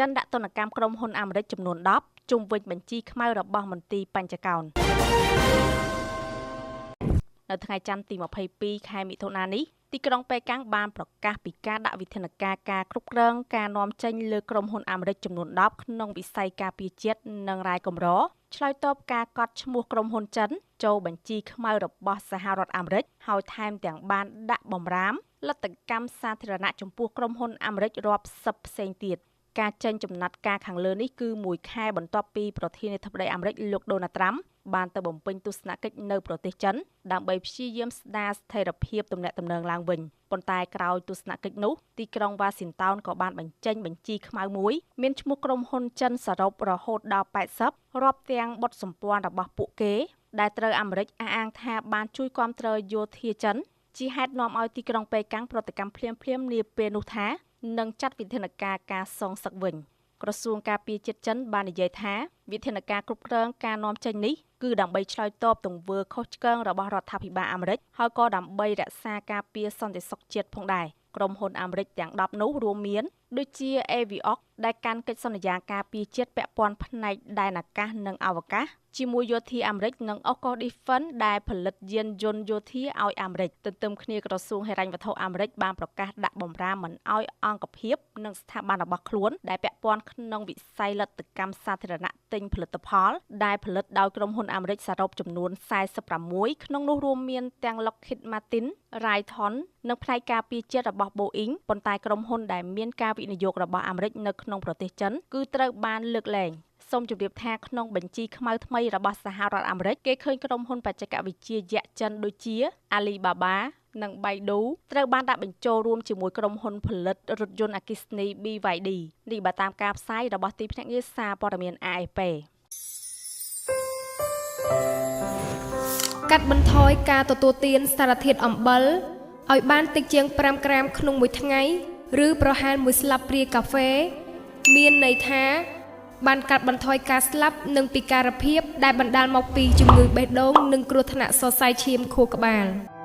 ចិនដាក់ទណ្ឌកម្មក្រុមហ៊ុនអាមេរិកចំនួន10ជុំវិញបញ្ជីខ្មៅរបស់មន្ទីរបញ្ចកោណនៅថ្ងៃច័ន្ទទី22ខែមិថុនានេះទីក្រុងប៉េកាំងបានប្រកាសពីការដាក់វិធានការគ្រប់គ្រងការនាំចេញលើក្រុមហ៊ុនអាមេរិកចំនួន10ក្នុងវិស័យការពារជាតិនិងរ៉ែកម្រឆ្លើយតបការកត់ឈ្មោះក្រុមហ៊ុនចិនចូលបញ្ជីខ្មៅរបស់សហរដ្ឋអាមេរិកហើយថែមទាំងបានដាក់បម្រាមលទ្ធកម្មសាធារណៈចំពោះក្រុមហ៊ុនអាមេរិករាប់សិបផ្សេងទៀតការចេញចំណាត់ការខាងលើនេះគឺមួយខែបន្ទាប់ពីប្រធានាធិបតីអាមេរិកលោកដូណាល់ត្រាំបានទៅបំពេញទស្សនកិច្ចនៅប្រទេសចិនដើម្បីព្យាយាមស្ដារស្ថិរភាពទំនាក់ទំនងឡើងវិញប៉ុន្តែក្រោយទស្សនកិច្ចនោះទីក្រុងវ៉ាស៊ីនតោនក៏បានបញ្ចេញបញ្ជីខ្មៅមួយមានឈ្មោះក្រុមហ៊ុនចិនសរុបរហូតដល់80រាប់ទាំងបុតសម្ព័ន្ធរបស់ពួកគេដែលត្រូវអាមេរិកអះអាងថាបានជួយគាំទ្រយោធាចិនជាហេតុនាំឲ្យទីក្រុងប៉េកាំងប្រតិកម្មភ្លាមនាពេលនោះថានឹងចាត់វិធានការសងសឹកវិញក្រសួងការពារជាតិចិនបាននិយាយថាវិធានការគ្រប់គ្រងការនាំចេញនេះគឺដើម្បីឆ្លើយតបទង្វើខុសឆ្គងរបស់រដ្ឋាភិបាលអាមេរិកហើយក៏ដើម្បីរក្សាការពារសន្តិសុខជាតិផងដែរក្រុមហ៊ុនអាមេរិកទាំង10នោះរួមមានដូចជា Aviok ដែលកាន់កិច្ចសន្យាការពារជាតិពាក់ព័ន្ធផ្នែកដែនអាកាសនិងអវកាសជាមួយយោធាអាមេរិកនិង Oko Defense ដែលផលិតយានយន្តយោធាឲ្យអាមេរិកទន្ទឹមគ្នាក្រសួងហិរញ្ញវត្ថុអាមេរិកបានប្រកាសដាក់បម្រាមមិនឲ្យអង្គភាពនិងស្ថាប័នរបស់ខ្លួនដែលពាក់ព័ន្ធក្នុងវិស័យលទ្ធកម្មសាធារណៈទិញផលិតផលដែលផលិតដោយក្រុមហ៊ុនអាមេរិកសរុបចំនួន46ក្នុងនោះរួមមានទាំង Lockheed Martin, Raytheon និងផ្នែកការពារជាតិរបស់ Boeing ប៉ុន្តែក្រុមហ៊ុនដែលមានការវិនិយោគរបស់អាមេរិកនៅក្នុងប្រទេសចិនគឺត្រូវបានលើកលែងសូមជម្រាបថាក្នុងបញ្ជីខ្មៅថ្មីរបស់សហរដ្ឋអាមេរិកគេឃើញក្រុមហ៊ុនបច្ចេកវិទ្យាយក្សចិនដូចជា Alibaba និង Baidu ត្រូវបានដាក់បញ្ចូលរួមជាមួយក្រុមហ៊ុនផលិតរថយន្តអគ្គិសនី BYD នេះបើតាមការផ្សាយរបស់ទីភ្នាក់ងារសារព័ត៌មាន AFP កាត់បន្ថយការទទួលទានសារធាតុអំបិលឲ្យបានតិចជាង5ក្រាមក្នុងមួយថ្ងៃឬប្រហែល1ស្លាបព្រាកាហ្វេមានន័យថាបានកាត់បន្ថយការស្លាប់និងពិការភាពដែលបណ្ដាលមកពីជំងឺបេះដូងនិងគ្រោះថ្នាក់សរសៃឈាមខួរក្បាល។